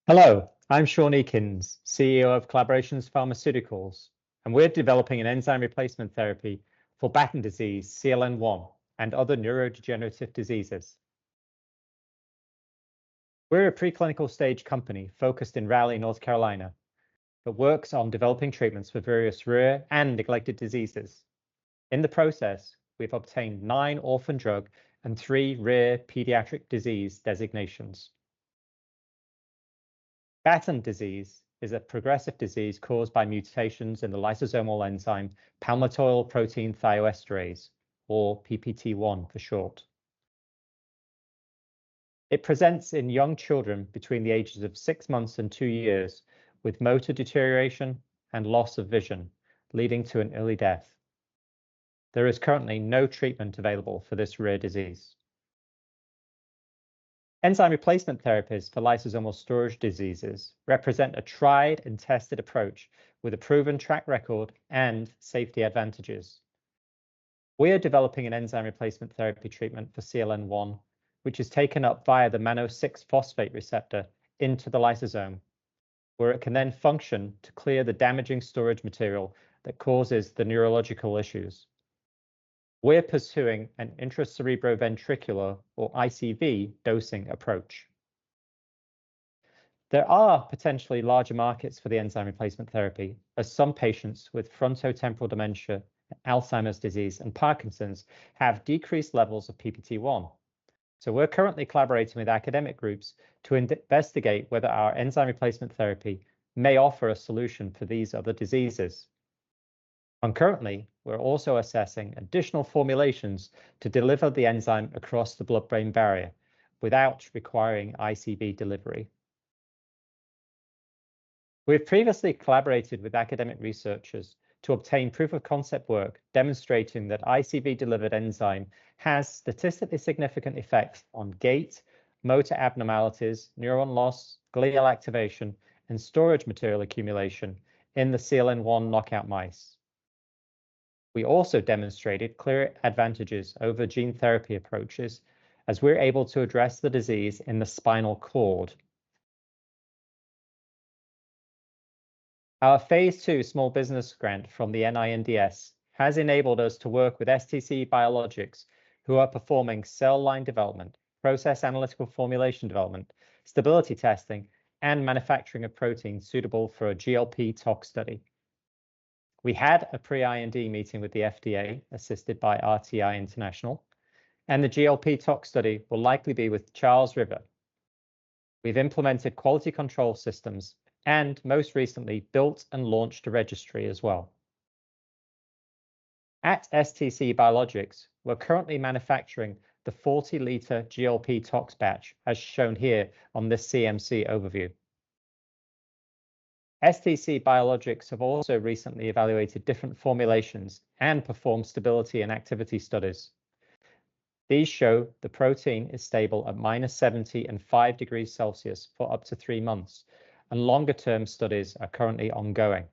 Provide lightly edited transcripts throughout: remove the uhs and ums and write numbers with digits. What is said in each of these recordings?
Hello, I'm Sean Eakins, CEO of Collaborations Pharmaceuticals, and we're developing an enzyme replacement therapy for Batten Disease CLN1 and other neurodegenerative diseases. We're a preclinical stage company focused in Raleigh, North Carolina, that works on developing treatments for various rare and neglected diseases. In the process, we've obtained 9 orphan drug and 3 rare pediatric disease designations. Batten disease is a progressive disease caused by mutations in the lysosomal enzyme palmitoyl protein thioesterase, or PPT1 for short. It presents in young children between the ages of 6 months and 2 years with motor deterioration and loss of vision, leading to an early death. There is currently no treatment available for this rare disease. Enzyme replacement therapies for lysosomal storage diseases represent a tried and tested approach with a proven track record and safety advantages. We are developing an enzyme replacement therapy treatment for CLN1, which is taken up via the mannose-6-phosphate receptor into the lysosome, where it can then function to clear the damaging storage material that causes the neurological issues. We're pursuing an intracerebroventricular, or ICV, dosing approach. There are potentially larger markets for the enzyme replacement therapy, as some patients with frontotemporal dementia, Alzheimer's disease, and Parkinson's have decreased levels of PPT1. So we're currently collaborating with academic groups to investigate whether our enzyme replacement therapy may offer a solution for these other diseases. Concurrently, we're also assessing additional formulations to deliver the enzyme across the blood-brain barrier without requiring ICV delivery. We've previously collaborated with academic researchers to obtain proof of concept work demonstrating that ICV-delivered enzyme has statistically significant effects on gait, motor abnormalities, neuron loss, glial activation, and storage material accumulation in the CLN1 knockout mice. We also demonstrated clear advantages over gene therapy approaches as we're able to address the disease in the spinal cord. Our phase 2 small business grant from the NINDS has enabled us to work with STC Biologics, who are performing cell line development, process analytical formulation development, stability testing, and manufacturing of proteins suitable for a GLP tox study. We had a pre-IND meeting with the FDA, assisted by RTI International, and the GLP tox study will likely be with Charles River. We've implemented quality control systems and most recently built and launched a registry as well. At STC Biologics, we're currently manufacturing the 40-liter GLP tox batch, as shown here on this CMC overview. STC Biologics have also recently evaluated different formulations and performed stability and activity studies. These show the protein is stable at -70 and 5 degrees Celsius for up to 3 months, and longer-term studies are currently ongoing.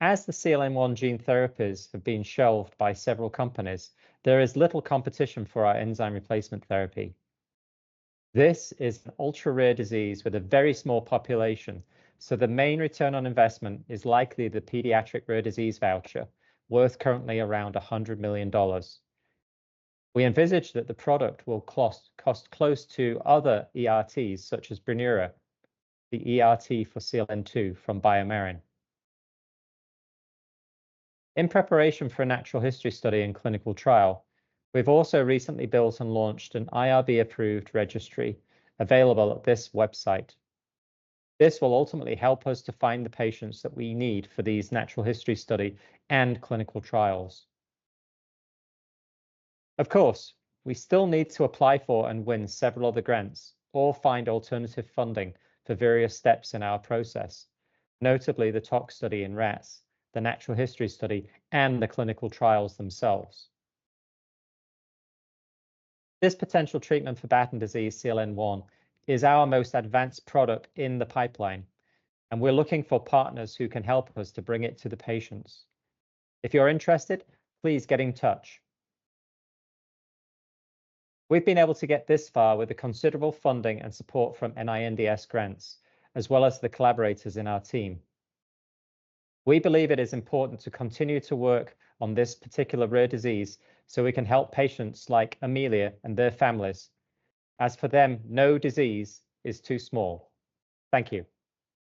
As the CLN1 gene therapies have been shelved by several companies, there is little competition for our enzyme replacement therapy. This is an ultra-rare disease with a very small population, so the main return on investment is likely the pediatric rare disease voucher, worth currently around $100 million. We envisage that the product will cost close to other ERTs, such as Brineura, the ERT for CLN2 from BioMarin. In preparation for a natural history study and clinical trial, we've also recently built and launched an IRB-approved registry available at this website. This will ultimately help us to find the patients that we need for these natural history study and clinical trials. Of course, we still need to apply for and win several other grants or find alternative funding for various steps in our process, notably the tox study in rats, the natural history study, and the clinical trials themselves. This potential treatment for Batten disease CLN1 is our most advanced product in the pipeline, and we're looking for partners who can help us to bring it to the patients. If you're interested, please get in touch. We've been able to get this far with the considerable funding and support from NINDS grants, as well as the collaborators in our team. We believe it is important to continue to work on this particular rare disease so we can help patients like Amelia and their families. As for them, no disease is too small. Thank you.